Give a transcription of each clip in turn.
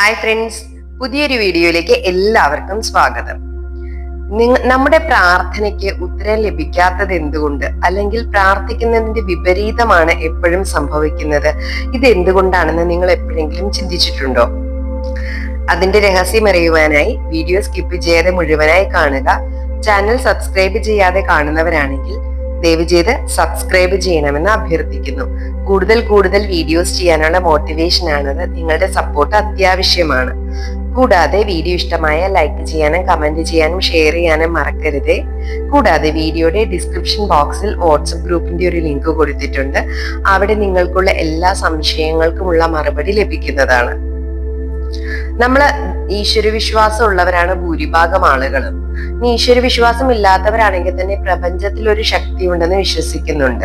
Hi friends, പുതിയൊരു വീഡിയോയിലേക്ക് എല്ലാവർക്കും സ്വാഗതം. നമ്മുടെ പ്രാർത്ഥനയ്ക്ക് ഉത്തരം ലഭിക്കാത്തത് എന്തുകൊണ്ട്, അല്ലെങ്കിൽ പ്രാർത്ഥിക്കുന്നതിന്റെ വിപരീതമാണ് എപ്പോഴും സംഭവിക്കുന്നത്, ഇത് എന്തുകൊണ്ടാണെന്ന് നിങ്ങൾ എപ്പോഴെങ്കിലും ചിന്തിച്ചിട്ടുണ്ടോ? അതിന്റെ രഹസ്യം അറിയുവാനായി വീഡിയോ സ്കിപ്പ് ചെയ്യാതെ മുഴുവനായി കാണുക. ചാനൽ സബ്സ്ക്രൈബ് ചെയ്യാതെ കാണുന്നവരാണെങ്കിൽ ദയവ് ചെയ്ത് സബ്സ്ക്രൈബ് ചെയ്യണമെന്ന് അഭ്യർത്ഥിക്കുന്നു. കൂടുതൽ വീഡിയോസ് ചെയ്യാനുള്ള മോട്ടിവേഷൻ ആണത്. നിങ്ങളുടെ സപ്പോർട്ട് അത്യാവശ്യമാണ്. കൂടാതെ വീഡിയോ ഇഷ്ടമായ ലൈക്ക് ചെയ്യാനും കമന്റ് ചെയ്യാനും ഷെയർ ചെയ്യാനും മറക്കരുത്. കൂടാതെ വീഡിയോയുടെ ഡിസ്ക്രിപ്ഷൻ ബോക്സിൽ വാട്സപ്പ് ഗ്രൂപ്പിന്റെ ഒരു ലിങ്ക് കൊടുത്തിട്ടുണ്ട്. അവിടെ നിങ്ങൾക്കുള്ള എല്ലാ സംശയങ്ങൾക്കുമുള്ള മറുപടി ലഭിക്കുന്നതാണ്. നമ്മള് ഈശ്വരവിശ്വാസം ഉള്ളവരാണ് ഭൂരിഭാഗം ആളുകളും. ഈശ്വരവിശ്വാസം ഇല്ലാത്തവരാണെങ്കിൽ തന്നെ പ്രപഞ്ചത്തിൽ ഒരു ശക്തി ഉണ്ടെന്ന് വിശ്വസിക്കുന്നുണ്ട്.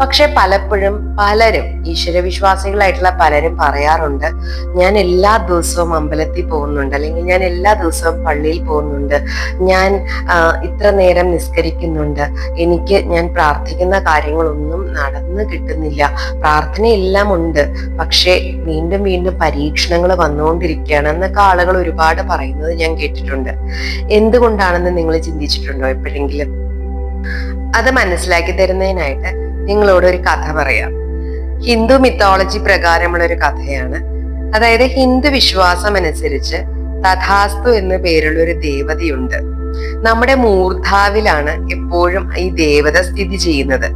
പക്ഷെ പലപ്പോഴും പലരും, ഈശ്വരവിശ്വാസികളായിട്ടുള്ള പലരും പറയാറുണ്ട്, ഞാൻ എല്ലാ ദിവസവും അമ്പലത്തിൽ പോകുന്നുണ്ട്, അല്ലെങ്കിൽ ഞാൻ എല്ലാ ദിവസവും പള്ളിയിൽ പോകുന്നുണ്ട്, ഞാൻ ഇത്ര നേരം നിസ്കരിക്കുന്നുണ്ട്, ഞാൻ പ്രാർത്ഥിക്കുന്ന കാര്യങ്ങളൊന്നും നടന്നു കിട്ടുന്നില്ല, പ്രാർത്ഥനയെല്ലാം ഉണ്ട്, പക്ഷെ വീണ്ടും വീണ്ടും പരീക്ഷണങ്ങൾ വന്നുകൊണ്ടിരിക്കുകയാണ് എന്നൊക്കെ ആളുകൾ ഒരുപാട് പറയുന്നത് ഞാൻ കേട്ടിട്ടുണ്ട്. എന്തുകൊണ്ടാണെന്ന് നിങ്ങൾ ചിന്തിച്ചിട്ടുണ്ടോ എപ്പോഴെങ്കിലും? അത് മനസ്സിലാക്കി തരുന്നതിനായിട്ട് നിങ്ങളോട് ഒരു കഥ പറയാം. ഹിന്ദു മിത്തോളജി പ്രകാരമുള്ള ഒരു കഥയാണ്. അതായത് ഹിന്ദു വിശ്വാസം അനുസരിച്ച് തഥാസ്തു എന്ന പേരുള്ള ഒരു ദേവതയുണ്ട്. നമ്മുടെ മൂർധാവിലാണ് എപ്പോഴും ഈ ദേവത സ്ഥിതി ചെയ്യുന്നത്.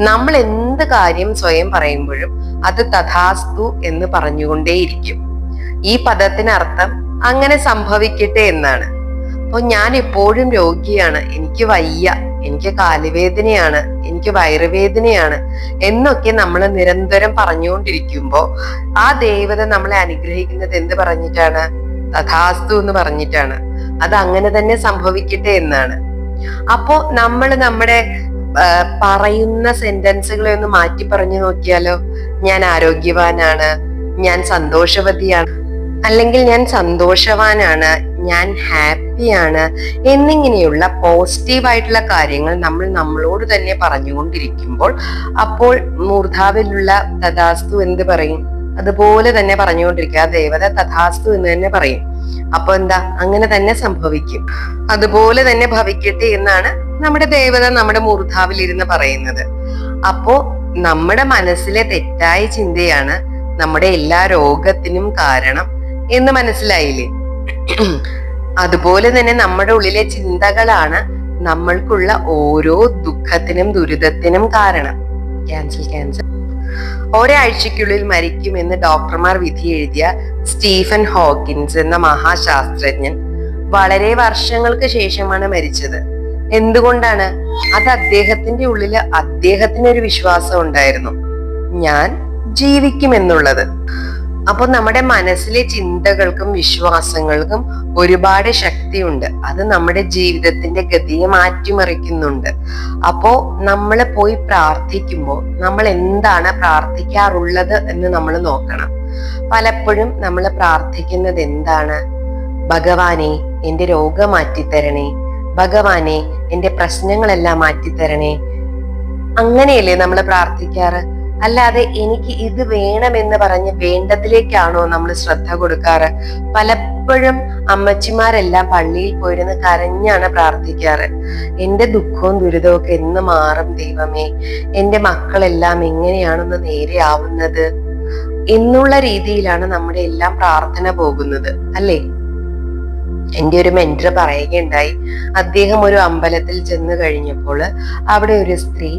നമ്മൾ എന്ത് കാര്യം സ്വയം പറയുമ്പോഴും അത് തഥാസ്തു എന്ന് പറഞ്ഞുകൊണ്ടേയിരിക്കും. ഈ പദത്തിനർത്ഥം അങ്ങനെ സംഭവിക്കട്ടെ എന്നാണ്. അപ്പൊ ഞാൻ എപ്പോഴും രോഗിയാണ്, എനിക്ക് വയ്യ, എനിക്ക് കാലുവേദനയാണ്, എനിക്ക് വയറുവേദനയാണ് എന്നൊക്കെ നമ്മൾ നിരന്തരം പറഞ്ഞുകൊണ്ടിരിക്കുമ്പോ ആ ദേവത നമ്മളെ അനുഗ്രഹിക്കുന്നത് എന്ത് പറഞ്ഞിട്ടാണ്? തഥാസ്തു എന്ന് പറഞ്ഞിട്ടാണ്. അത് അങ്ങനെ തന്നെ സംഭവിക്കട്ടെ എന്നാണ്. അപ്പോ നമ്മൾ നമ്മുടെ പറയുന്ന സെന്റൻസുകളെ ഒന്ന് മാറ്റി പറഞ്ഞു നോക്കിയാലോ? ഞാൻ ആരോഗ്യവാനാണ്, ഞാൻ സന്തോഷവതിയാണ്, അല്ലെങ്കിൽ ഞാൻ സന്തോഷവാനാണ്, ഞാൻ ഹാപ്പിയാണ് എന്നിങ്ങനെയുള്ള പോസിറ്റീവായിട്ടുള്ള കാര്യങ്ങൾ നമ്മൾ നമ്മളോട് തന്നെ പറഞ്ഞുകൊണ്ടിരിക്കുമ്പോൾ അപ്പോൾ മൂർധാവിലുള്ള തഥാസ്തു എന്ത് പറയും? അതുപോലെ തന്നെ പറഞ്ഞുകൊണ്ടിരിക്കുക. ആ ദേവത തഥാസ്തു എന്ന് തന്നെ പറയും. അപ്പൊ എന്താ? അങ്ങനെ തന്നെ സംഭവിക്കും, അതുപോലെ തന്നെ ഭവിക്കട്ടെ എന്നാണ് നമ്മുടെ ദേവത നമ്മുടെ മൂർധാവിൽ ഇരുന്ന് പറയുന്നത്. അപ്പോ നമ്മുടെ മനസ്സിലെ തെറ്റായ ചിന്തയാണ് നമ്മുടെ എല്ലാ രോഗത്തിനും കാരണം എന്ന് മനസ്സിലായില്ലേ? അതുപോലെ തന്നെ നമ്മുടെ ഉള്ളിലെ ചിന്തകളാണ് നമ്മൾക്കുള്ള ഓരോ ദുഃഖത്തിനും ദുരിതത്തിനും കാരണം. ക്യാൻസർ ഒരാഴ്ചയ്ക്കുള്ളിൽ മരിക്കുമെന്ന് ഡോക്ടർമാർ വിധി എഴുതിയ സ്റ്റീഫൻ ഹോക്കിൻസ് എന്ന മഹാശാസ്ത്രജ്ഞൻ വളരെ വർഷങ്ങൾക്ക് ശേഷമാണ് മരിച്ചത്. എന്തുകൊണ്ടാണ്? അത് അദ്ദേഹത്തിന്റെ ഉള്ളില് അദ്ദേഹത്തിനൊരു വിശ്വാസം ഉണ്ടായിരുന്നു, ഞാൻ ജീവിക്കുമെന്നുള്ളത്. അപ്പൊ നമ്മുടെ മനസ്സിലെ ചിന്തകൾക്കും വിശ്വാസങ്ങൾക്കും ഒരുപാട് ശക്തിയുണ്ട്. അത് നമ്മുടെ ജീവിതത്തിന്റെ ഗതിയെ മാറ്റിമറിക്കുന്നുണ്ട്. അപ്പോ നമ്മൾ പോയി പ്രാർത്ഥിക്കുമ്പോൾ നമ്മൾ എന്താണ് പ്രാർത്ഥിക്കാറുള്ളത് എന്ന് നമ്മൾ നോക്കണം. പലപ്പോഴും നമ്മൾ പ്രാർത്ഥിക്കുന്നത് എന്താണ്? ഭഗവാനെ എന്റെ രോഗം മാറ്റിത്തരണേ, ഭഗവാനെ എന്റെ പ്രശ്നങ്ങളെല്ലാം മാറ്റിത്തരണേ. അങ്ങനെയല്ലേ നമ്മൾ പ്രാർത്ഥിക്കാറ്? അല്ലാതെ എനിക്ക് ഇത് വേണമെന്ന് പറഞ്ഞ് വേണ്ടതിലേക്കാണോ നമ്മൾ ശ്രദ്ധ കൊടുക്കാറ്? പലപ്പോഴും അമ്മച്ചിമാരെല്ലാം പള്ളിയിൽ പോയിരുന്ന് കരഞ്ഞാണ് പ്രാർത്ഥിക്കാറ്. എന്റെ ദുഃഖവും ദുരിതവും ഒക്കെ എന്ന് മാറും ദൈവമേ, എന്റെ മക്കളെല്ലാം എങ്ങനെയാണെന്ന് നേരെയാവുന്നത് എന്നുള്ള രീതിയിലാണ് നമ്മുടെ എല്ലാം പ്രാർത്ഥന പോകുന്നത്, അല്ലേ? എന്റെ ഒരു മെന്റർ പറയുകയുണ്ടായി, അദ്ദേഹം ഒരു അമ്പലത്തിൽ ചെന്ന് കഴിഞ്ഞപ്പോൾ അവിടെ ഒരു സ്ത്രീ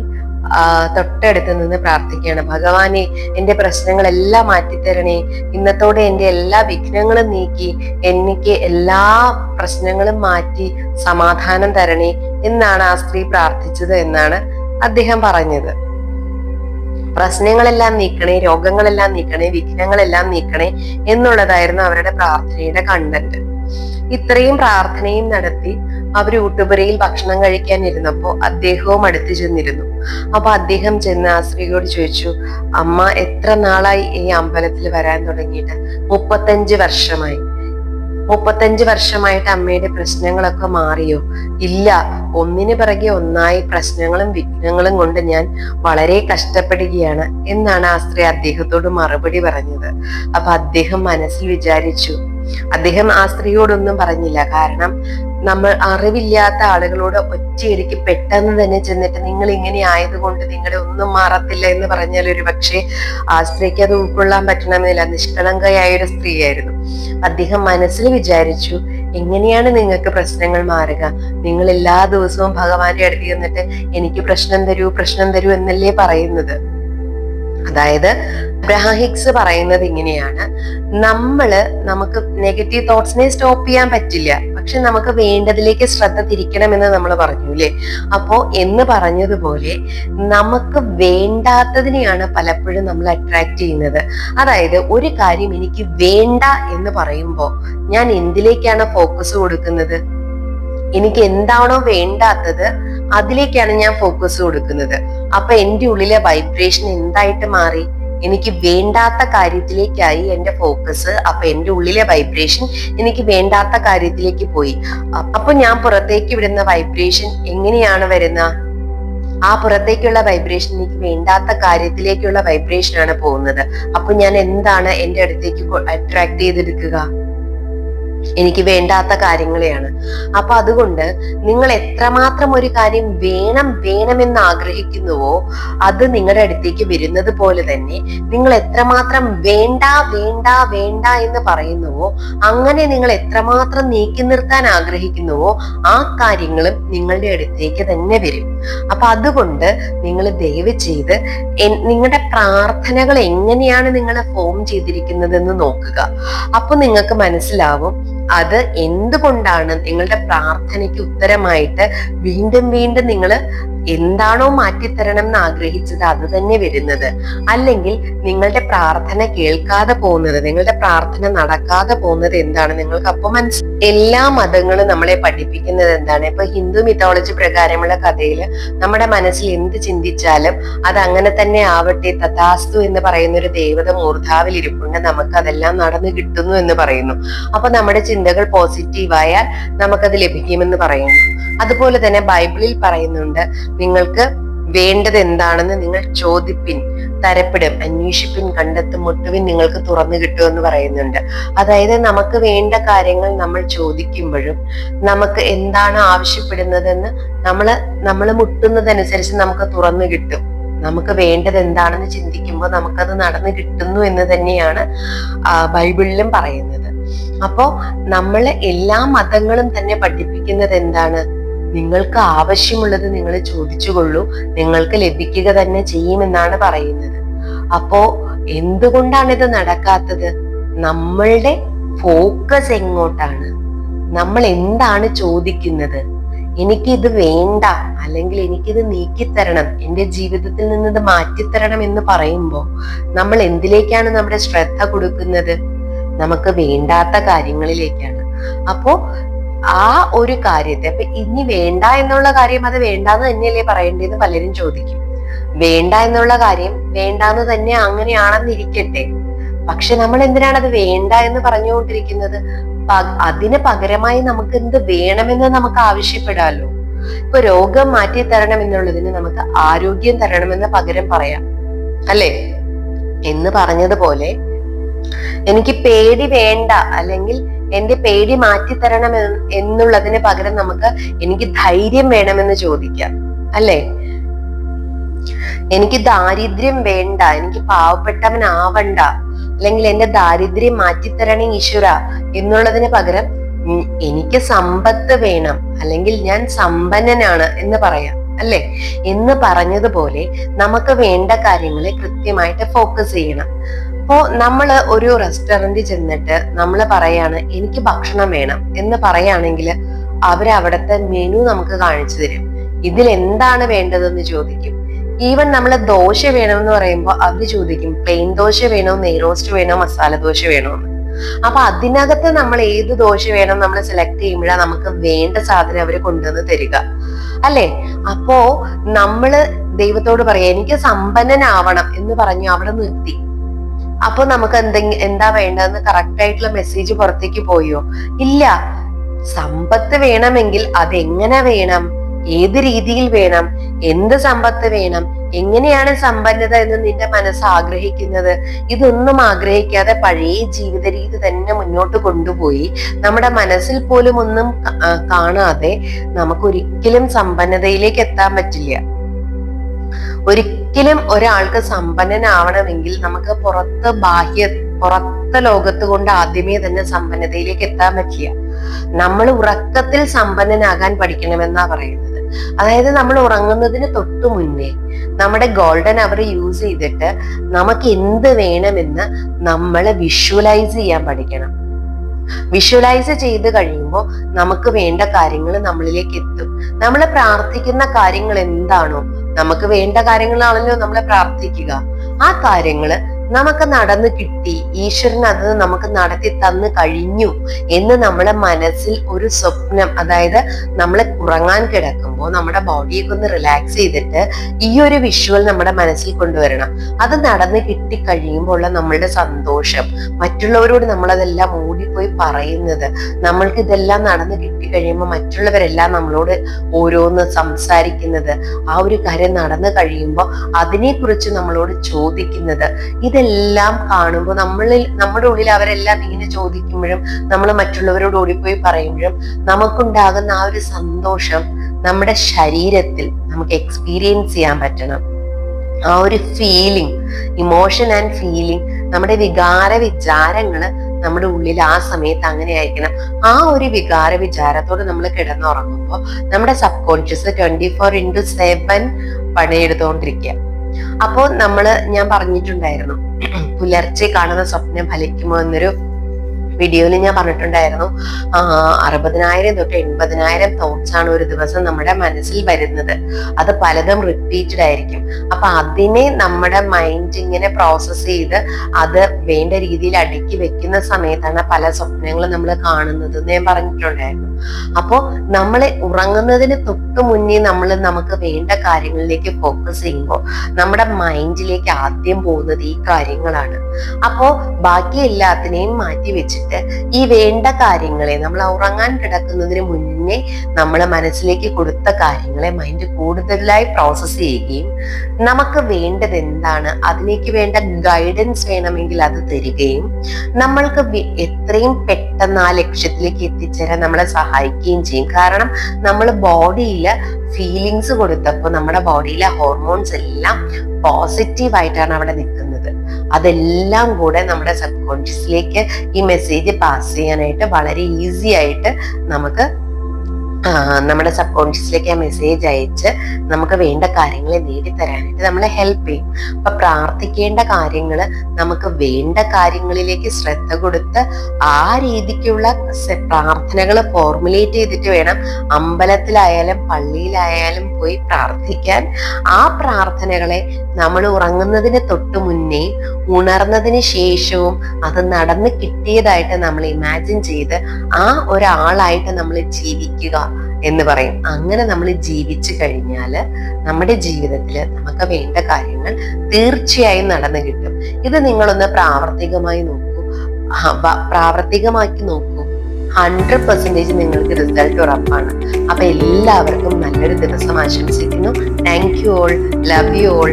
തൊട്ടടുത്ത് നിന്ന് പ്രാർത്ഥിക്കുകയാണ്, ഭഗവാനെ എന്റെ പ്രശ്നങ്ങളെല്ലാം മാറ്റിത്തരണേ, ഇന്നത്തോടെ എന്റെ എല്ലാ വിഘ്നങ്ങളും നീക്കി എനിക്ക് എല്ലാ പ്രശ്നങ്ങളും മാറ്റി സമാധാനം തരണേ എന്നാണ് ആ സ്ത്രീ പ്രാർത്ഥിച്ചത് എന്നാണ് അദ്ദേഹം പറഞ്ഞത്. പ്രശ്നങ്ങളെല്ലാം നീക്കണേ, രോഗങ്ങളെല്ലാം നീക്കണേ, വിഘ്നങ്ങളെല്ലാം നീക്കണേ എന്നുള്ളതായിരുന്നു അവരുടെ പ്രാർത്ഥനയുടെ കണ്ടന്റ്. ഇത്രയും പ്രാർത്ഥനയും നടത്തി അവർ ഊട്ടുപുരയിൽ ഭക്ഷണം കഴിക്കാൻ ഇരുന്നപ്പോ അദ്ദേഹവും അടുത്ത് ചെന്നിരുന്നു. അപ്പൊ അദ്ദേഹം ചെന്ന് ആ സ്ത്രീയോട് ചോദിച്ചു, അമ്മ എത്ര നാളായി ഈ അമ്പലത്തിൽ വരാൻ തുടങ്ങിയിട്ട്? 35 വർഷമായി. 35 വർഷമായിട്ട് അമ്മയുടെ പ്രശ്നങ്ങളൊക്കെ മാറിയോ? ഇല്ല, ഒന്നിനു പിറകെ ഒന്നായി പ്രശ്നങ്ങളും വിഘ്നങ്ങളും കൊണ്ട് ഞാൻ വളരെ കഷ്ടപ്പെടുകയാണ് എന്നാണ് ആ സ്ത്രീ അദ്ദേഹത്തോട് മറുപടി പറഞ്ഞത്. അപ്പൊ അദ്ദേഹം മനസ്സിൽ വിചാരിച്ചു, അദ്ദേഹം ആ സ്ത്രീയോടൊന്നും പറഞ്ഞില്ല. കാരണം നമ്മൾ അറിവില്ലാത്ത ആളുകളോട് ഒറ്റയടിക്ക് പെട്ടെന്ന് തന്നെ ചെന്നിട്ട് നിങ്ങൾ ഇങ്ങനെ ആയതുകൊണ്ട് നിങ്ങളുടെ ഒന്നും മാറത്തില്ല എന്ന് പറഞ്ഞാൽ ഒരു പക്ഷേ ആ സ്ത്രീക്ക് അത് ഉൾക്കൊള്ളാൻ പറ്റണമെന്നില്ല. നിഷ്കളങ്കയായ ഒരു സ്ത്രീയായിരുന്നു. അദ്ദേഹം മനസ്സിൽ വിചാരിച്ചു, എങ്ങനെയാണ് നിങ്ങൾക്ക് പ്രശ്നങ്ങൾ മാറുക? നിങ്ങൾ എല്ലാ ദിവസവും ഭഗവാന്റെ അടുത്ത് ചെന്നിട്ട് എനിക്ക് പ്രശ്നം തരൂ എന്നല്ലേ പറയുന്നത്. അതായത് അബ്രഹാം ഹിക്സ് പറയുന്നത് ഇങ്ങനെയാണ്, നമുക്ക് നെഗറ്റീവ് തോട്ട്സിനെ സ്റ്റോപ്പ് ചെയ്യാൻ പറ്റില്ല, പക്ഷെ നമുക്ക് വേണ്ടതിലേക്ക് ശ്രദ്ധ തിരിക്കണമെന്ന് നമ്മൾ പറഞ്ഞു അല്ലേ. അപ്പോ എന്ന് പറഞ്ഞതുപോലെ നമുക്ക് വേണ്ടാത്തതിനെയാണ് പലപ്പോഴും നമ്മൾ അട്രാക്ട് ചെയ്യുന്നത്. അതായത് ഒരു കാര്യം എനിക്ക് വേണ്ട എന്ന് പറയുമ്പോൾ ഞാൻ എന്തിലേക്കാണ് ഫോക്കസ് കൊടുക്കുന്നത്? എനിക്ക് എന്താണോ വേണ്ടാത്തത് അതിലേക്കാണ് ഞാൻ ഫോക്കസ് കൊടുക്കുന്നത്. അപ്പൊ എന്റെ ഉള്ളിലെ വൈബ്രേഷൻ എന്തായിട്ട് മാറി? എനിക്ക് വേണ്ടാത്ത കാര്യത്തിലേക്കായി എന്റെ ഫോക്കസ്. അപ്പൊ എന്റെ ഉള്ളിലെ വൈബ്രേഷൻ എനിക്ക് വേണ്ടാത്ത കാര്യത്തിലേക്ക് പോയി. അപ്പൊ ഞാൻ പുറത്തേക്ക് വിടുന്ന വൈബ്രേഷൻ എങ്ങനെയാണ് വരുന്ന? ആ പുറത്തേക്കുള്ള വൈബ്രേഷൻ എനിക്ക് വേണ്ടാത്ത കാര്യത്തിലേക്കുള്ള വൈബ്രേഷൻ ആണ് പോകുന്നത്. അപ്പൊ ഞാൻ എന്താണ് എന്റെ അടുത്തേക്ക് അട്രാക്ട് ചെയ്തെടുക്കുക? എനിക്ക് വേണ്ടാത്ത കാര്യങ്ങളെയാണ്. അപ്പൊ അതുകൊണ്ട് നിങ്ങൾ എത്രമാത്രം ഒരു കാര്യം വേണമെന്ന് ആഗ്രഹിക്കുന്നുവോ അത് നിങ്ങളുടെ അടുത്തേക്ക് വരുന്നത് പോലെ തന്നെ നിങ്ങൾ എത്രമാത്രം വേണ്ട എന്ന് പറയുന്നുവോ അങ്ങനെ നിങ്ങൾ എത്രമാത്രം നീക്കി നിർത്താൻ ആഗ്രഹിക്കുന്നുവോ ആ കാര്യങ്ങളും നിങ്ങളുടെ അടുത്തേക്ക് തന്നെ വരും. അപ്പൊ അതുകൊണ്ട് നിങ്ങൾ ദയവ് ചെയ്ത് നിങ്ങളുടെ പ്രാർത്ഥനകൾ എങ്ങനെയാണ് നിങ്ങൾ ഫോം ചെയ്തിരിക്കുന്നതെന്ന് നോക്കുക. അപ്പൊ നിങ്ങൾക്ക് മനസ്സിലാവും അത് എന്തുകൊണ്ടാണ് നിങ്ങളുടെ പ്രാർത്ഥനയ്ക്ക് ഉത്തരമായിട്ട് വീണ്ടും നിങ്ങൾ എന്താണോ മാറ്റിത്തരണം എന്ന് ആഗ്രഹിച്ചത് അത് തന്നെ വരുന്നത്. അല്ലെങ്കിൽ നിങ്ങളുടെ പ്രാർത്ഥന കേൾക്കാതെ പോകുന്നത്, നിങ്ങളുടെ പ്രാർത്ഥന നടക്കാതെ പോകുന്നത് എന്താണ് നിങ്ങൾക്ക് അപ്പൊ എല്ലാ മതങ്ങളും നമ്മളെ പഠിപ്പിക്കുന്നത് എന്താണ്? ഇപ്പൊ ഹിന്ദു മിത്തോളജി പ്രകാരമുള്ള കഥയില് നമ്മുടെ മനസ്സിൽ എന്ത് ചിന്തിച്ചാലും അത് അങ്ങനെ തന്നെ ആവട്ടെ, തഥാസ്തു എന്ന് പറയുന്ന ഒരു ദേവത മൂർധാവിൽ ഇരിപ്പുണ്ട്, നമുക്ക് അതെല്ലാം നടന്നു കിട്ടുന്നു എന്ന് പറയുന്നു. അപ്പൊ നമ്മുടെ ചിന്തകൾ പോസിറ്റീവായാൽ നമുക്കത് ലഭിക്കുമെന്ന് പറയുന്നു. അതുപോലെ തന്നെ ബൈബിളിൽ പറയുന്നുണ്ട്, നിങ്ങൾക്ക് വേണ്ടത് എന്താണെന്ന് നിങ്ങൾ ചോദിപ്പിൻ തരപ്പെടും, അന്വേഷിപ്പിൻ കണ്ടെത്തും, മുട്ടുവിൻ നിങ്ങൾക്ക് തുറന്നു കിട്ടുമെന്ന് പറയുന്നുണ്ട്. അതായത് നമുക്ക് വേണ്ട കാര്യങ്ങൾ നമ്മൾ ചോദിക്കുമ്പോഴും നമുക്ക് എന്താണ് ആവശ്യപ്പെടുന്നതെന്ന് നമ്മൾ മുട്ടുന്നതനുസരിച്ച് നമുക്ക് തുറന്നു കിട്ടും. നമുക്ക് വേണ്ടത് എന്താണെന്ന് ചിന്തിക്കുമ്പോൾ നമുക്കത് നടന്നു കിട്ടുന്നു എന്ന് തന്നെയാണ് ബൈബിളിലും പറയുന്നത്. അപ്പോ നമ്മളെ എല്ലാ മതങ്ങളും തന്നെ പഠിപ്പിക്കുന്നത് എന്താണ്? നിങ്ങൾക്ക് ആവശ്യമുള്ളത് നിങ്ങൾ ചോദിച്ചുകൊള്ളൂ, നിങ്ങൾക്ക് ലഭിക്കുക തന്നെ ചെയ്യുമെന്നാണ് പറയുന്നത്. അപ്പോ എന്തുകൊണ്ടാണ് ഇത് നടക്കാത്തത്? നമ്മളുടെ ഫോക്കസ് എങ്ങോട്ടാണ്? നമ്മൾ എന്താണ് ചോദിക്കുന്നത്? എനിക്കിത് വേണ്ട, അല്ലെങ്കിൽ എനിക്കിത് നീക്കിത്തരണം, എന്റെ ജീവിതത്തിൽ നിന്ന് ഇത് മാറ്റിത്തരണം എന്ന് പറയുമ്പോൾ നമ്മൾ എന്തിലേക്കാണ് നമ്മുടെ ശ്രദ്ധ കൊടുക്കുന്നത്? നമുക്ക് വേണ്ടാത്ത കാര്യങ്ങളിലേക്കാണ്. അപ്പോ ആ ഒരു കാര്യത്തെ അപ്പൊ ഇനി വേണ്ട എന്നുള്ള കാര്യം അത് വേണ്ടാന്ന് തന്നെയല്ലേ പറയേണ്ടതെന്ന് പലരും ചോദിക്കും. വേണ്ട എന്നുള്ള കാര്യം വേണ്ടാന്ന് തന്നെ അങ്ങനെയാണെന്നിരിക്കട്ടെ, പക്ഷെ നമ്മൾ എന്തിനാണ് അത് വേണ്ട എന്ന് പറഞ്ഞുകൊണ്ടിരിക്കുന്നത്? അതിന് പകരമായി നമുക്ക് എന്ത് വേണമെന്ന് നമുക്ക് ആവശ്യപ്പെടാലോ. ഇപ്പൊ രോഗം മാറ്റി തരണം എന്നുള്ളതിന് നമുക്ക് ആരോഗ്യം തരണമെന്ന് പകരം പറയാം, അല്ലേ? എന്ന് പറഞ്ഞതുപോലെ എനിക്ക് പേടി വേണ്ട, അല്ലെങ്കിൽ എന്റെ പേടി മാറ്റിത്തരണം എന്നുള്ളതിന് പകരം നമുക്ക് എനിക്ക് ധൈര്യം വേണമെന്ന് ചോദിക്കാം, അല്ലേ? എനിക്ക് ദാരിദ്ര്യം വേണ്ട, എനിക്ക് പാവപ്പെട്ടവനാവണ്ട, അല്ലെങ്കിൽ എന്റെ ദാരിദ്ര്യം മാറ്റിത്തരണേ ഈശ്വര എന്നുള്ളതിന് പകരം എനിക്ക് സമ്പത്ത് വേണം, അല്ലെങ്കിൽ ഞാൻ സമ്പന്നനാണ് എന്ന് പറയാം, അല്ലെ? എന്ന് പറഞ്ഞതുപോലെ നമുക്ക് വേണ്ട കാര്യങ്ങളെ കൃത്യമായിട്ട് ഫോക്കസ് ചെയ്യണം. അപ്പോ നമ്മള് ഒരു റെസ്റ്റോറന്റിൽ ചെന്നിട്ട് നമ്മൾ പറയാണ് എനിക്ക് ഭക്ഷണം വേണം എന്ന് പറയുകയാണെങ്കിൽ അവരവിടുത്തെ മെനു നമുക്ക് കാണിച്ചു തരും. ഇതിൽ എന്താണ് വേണ്ടതെന്ന് ചോദിക്കും. ഈവൻ നമ്മൾ ദോശ വേണമെന്ന് പറയുമ്പോൾ അവര് ചോദിക്കും പ്ലെയിൻ ദോശ വേണോ, നെയ്റോസ്റ്റ് വേണോ, മസാല ദോശ വേണോ എന്ന്. അപ്പൊ അതിനകത്ത് നമ്മൾ ഏത് ദോശ വേണം നമ്മൾ സെലക്ട് ചെയ്യുമ്പോഴാണ് നമുക്ക് വേണ്ട സാധനം അവര് കൊണ്ടുവന്ന് തരിക, അല്ലെ? അപ്പോ നമ്മള് ദൈവത്തോട് പറയാ എനിക്ക് സമ്പന്നനാവണം എന്ന് പറഞ്ഞു അവിടെ നിർത്തി. അപ്പൊ നമുക്ക് എന്താ വേണ്ടതെന്ന് കറക്റ്റ് ആയിട്ടുള്ള മെസ്സേജ് പുറത്തേക്ക് പോയോ? ഇല്ല. സമ്പത്ത് വേണമെങ്കിൽ അതെങ്ങനെ വേണം, ഏത് രീതിയിൽ വേണം, എന്ത് സമ്പത്ത് വേണം, എങ്ങനെയാണ് സമ്പന്നത എന്ന് നിന്റെ മനസ്സ് ആഗ്രഹിക്കുന്നത്? ഇതൊന്നും ആഗ്രഹിക്കാതെ പഴയ ജീവിത രീതി തന്നെ മുന്നോട്ട് കൊണ്ടുപോയി നമ്മുടെ മനസ്സിൽ പോലും ഒന്നും കാണാതെ നമുക്കൊരിക്കലും സമ്പന്നതയിലേക്ക് എത്താൻ പറ്റില്ല. ഒരിക്കലും ഒരാൾക്ക് സമ്പന്നനാവണമെങ്കിൽ നമുക്ക് പുറത്തെ ലോകത്ത് കൊണ്ട് ആദ്യമേ തന്നെ സമ്പന്നതയിലേക്ക് എത്താൻ പറ്റില്ല. നമ്മൾ ഉറക്കത്തിൽ സമ്പന്നനാകാൻ പഠിക്കണമെന്നാ പറയുന്നത്. അതായത് നമ്മൾ ഉറങ്ങുന്നതിന് തൊട്ടു മുന്നേ നമ്മുടെ ഗോൾഡൻ അവർ യൂസ് ചെയ്തിട്ട് നമുക്ക് എന്ത് വേണമെന്ന് നമ്മൾ വിഷ്വലൈസ് ചെയ്യാൻ പഠിക്കണം. വിഷ്വലൈസ് ചെയ്ത് കഴിയുമ്പോൾ നമുക്ക് വേണ്ട കാര്യങ്ങൾ നമ്മളിലേക്ക് എത്തും. നമ്മൾ പ്രാർത്ഥിക്കുന്ന കാര്യങ്ങൾ എന്താണോ, നമുക്ക് വേണ്ട കാര്യങ്ങളാണല്ലോ നമ്മൾ പ്രാർത്ഥിക്കുക. ആ കാര്യങ്ങള് നമുക്ക് നടന്നു കിട്ടി, ഈശ്വരൻ അത് നമുക്ക് നടത്തി തന്നു കഴിഞ്ഞു എന്ന് നമ്മുടെ മനസ്സിൽ ഒരു സ്വപ്നം, അതായത് നമ്മൾ ഉറങ്ങാൻ കിടക്കുമ്പോൾ നമ്മുടെ ബോഡിയൊക്കെ ഒന്ന് റിലാക്സ് ചെയ്തിട്ട് ഈ ഒരു വിഷ്വൽ നമ്മുടെ മനസ്സിൽ കൊണ്ടുവരണം. അത് നടന്നു കിട്ടി കഴിയുമ്പോൾ ഉള്ള നമ്മളുടെ സന്തോഷം, മറ്റുള്ളവരോട് നമ്മളതെല്ലാം ഓടിപ്പോയി പറയുന്നത്, നമ്മൾക്ക് ഇതെല്ലാം നടന്നു കിട്ടി കഴിയുമ്പോൾ മറ്റുള്ളവരെല്ലാം നമ്മളോട് ഓരോന്ന് സംസാരിക്കുന്നത്, ആ ഒരു കാര്യം നടന്നു കഴിയുമ്പോൾ അതിനെക്കുറിച്ച് നമ്മളോട് ചോദിക്കുന്നത്, ഇതെല്ലാം കാണുമ്പോൾ നമ്മുടെ ഉള്ളിൽ അവരെല്ലാം ഇങ്ങനെ ചോദിക്കുമ്പോഴും നമ്മൾ മറ്റുള്ളവരോട് ഓടിപ്പോയി പറയുമ്പോഴും നമുക്കുണ്ടാകുന്ന ആ ഒരു സന്തോഷം നമ്മുടെ ശരീരത്തിൽ നമുക്ക് എക്സ്പീരിയൻസ് ചെയ്യാൻ പറ്റണം. ആ ഒരു ഫീലിംഗ്, ഇമോഷൻ ആൻഡ് ഫീലിംഗ്, നമ്മുടെ വിചാരങ്ങള് നമ്മുടെ ഉള്ളിൽ ആ സമയത്ത് അങ്ങനെ ആയിരിക്കണം. ആ ഒരു വിചാരത്തോട് നമ്മൾ കിടന്നുറങ്ങുമ്പോൾ നമ്മുടെ സബ് കോൺഷ്യസ് 24/7 പണിയെടുത്തുകൊണ്ടിരിക്കുക. അപ്പോ ഞാൻ പറഞ്ഞിട്ടുണ്ടായിരുന്നു, പുലർച്ചെ കാണുന്ന സ്വപ്നം ഫലിക്കുമോ എന്നൊരു വീഡിയോയിൽ ഞാൻ പറഞ്ഞിട്ടുണ്ടായിരുന്നു. 60,000 തൊട്ട് 80,000 തോട്ട്സ് ആണ് ഒരു ദിവസം നമ്മുടെ മനസ്സിൽ വരുന്നത്. അത് പലതും റിപ്പീറ്റഡ് ആയിരിക്കും. അപ്പൊ അതിനെ നമ്മുടെ മൈൻഡ് ഇങ്ങനെ പ്രോസസ് ചെയ്ത് അത് വേണ്ട രീതിയിൽ അടുക്കി വെക്കുന്ന സമയത്താണ് പല സ്വപ്നങ്ങളും നമ്മൾ കാണുന്നത് എന്ന് ഞാൻ പറഞ്ഞിട്ടുണ്ടായിരുന്നു. അപ്പോ നമ്മളെ ഉറങ്ങുന്നതിന് തൊട്ട് മുന്നേ നമുക്ക് വേണ്ട കാര്യങ്ങളിലേക്ക് ഫോക്കസ് ചെയ്യുമ്പോൾ നമ്മുടെ മൈൻഡിലേക്ക് ആദ്യം പോകുന്നത് ഈ കാര്യങ്ങളാണ്. അപ്പോ ബാക്കി എല്ലാത്തിനെയും മാറ്റി വെച്ചിട്ട് ഈ വേണ്ട കാര്യങ്ങളെ, നമ്മൾ ഉറങ്ങാൻ കിടക്കുന്നതിന് മുന്നേ നമ്മളെ മനസ്സിലേക്ക് കൊടുത്ത കാര്യങ്ങളെ മൈൻഡ് കൂടുതലായി പ്രോസസ് ചെയ്യുകയും നമുക്ക് വേണ്ടത് എന്താണ്, അതിലേക്ക് വേണ്ട ഗൈഡൻസ് വേണമെങ്കിൽ അത് തരികയും നമ്മൾക്ക് എത്രയും പെട്ടെന്ന് ആ ലക്ഷ്യത്തിലേക്ക് എത്തിച്ചേരാൻ നമ്മളെ സഹായിക്കുകയും ചെയ്യും. കാരണം നമ്മൾ ബോഡിയില് ഫീലിങ്സ് കൊടുത്തപ്പോൾ നമ്മുടെ ബോഡിയിലെ ഹോർമോൺസ് എല്ലാം പോസിറ്റീവ് ആയിട്ടാണ് അവിടെ നിൽക്കുന്നത്. അതെല്ലാം കൂടെ നമ്മുടെ സബ് കോൺഷ്യസിലേക്ക് ഈ മെസ്സേജ് പാസ് ചെയ്യാനായിട്ട് വളരെ ഈസി ആയിട്ട് നമുക്ക് നമ്മുടെ സബ് കോൺഷ്യസിലേക്ക് ആ മെസ്സേജ് അയച്ച് നമുക്ക് വേണ്ട കാര്യങ്ങളെ നേടിത്തരാനായിട്ട് നമ്മളെ ഹെൽപ്പ് ചെയ്യും. അപ്പൊ പ്രാർത്ഥിക്കേണ്ട കാര്യങ്ങള് നമുക്ക് വേണ്ട കാര്യങ്ങളിലേക്ക് ശ്രദ്ധ കൊടുത്ത് ആ രീതിക്കുള്ള പ്രാർത്ഥനകൾ ഫോർമുലേറ്റ് ചെയ്തിട്ട് വേണം അമ്പലത്തിലായാലും പള്ളിയിലായാലും പോയി പ്രാർത്ഥിക്കാൻ. ആ പ്രാർത്ഥനകളെ നമ്മൾ ഉറങ്ങുന്നതിന് തൊട്ട് മുന്നേ ഉണർന്നതിന് ശേഷവും അത് നടന്ന് കിട്ടിയതായിട്ട് നമ്മൾ ഇമാജിൻ ചെയ്ത് ആ ഒരാളായിട്ട് നമ്മൾ ജീവിക്കുക എന്ന് പറയും. അങ്ങനെ നമ്മൾ ജീവിച്ചു കഴിഞ്ഞാല് നമ്മുടെ ജീവിതത്തില് നമുക്ക് വേണ്ട കാര്യങ്ങൾ തീർച്ചയായും നടന്നു കിട്ടും. ഇത് നിങ്ങളൊന്ന് പ്രാവർത്തികമാക്കി നോക്കൂ. 100% നിങ്ങൾക്ക് റിസൾട്ട് ഉറപ്പാണ്. അപ്പൊ എല്ലാവർക്കും നല്ലൊരു ദിവസം ആശംസിക്കുന്നു. Thank you all, love you all.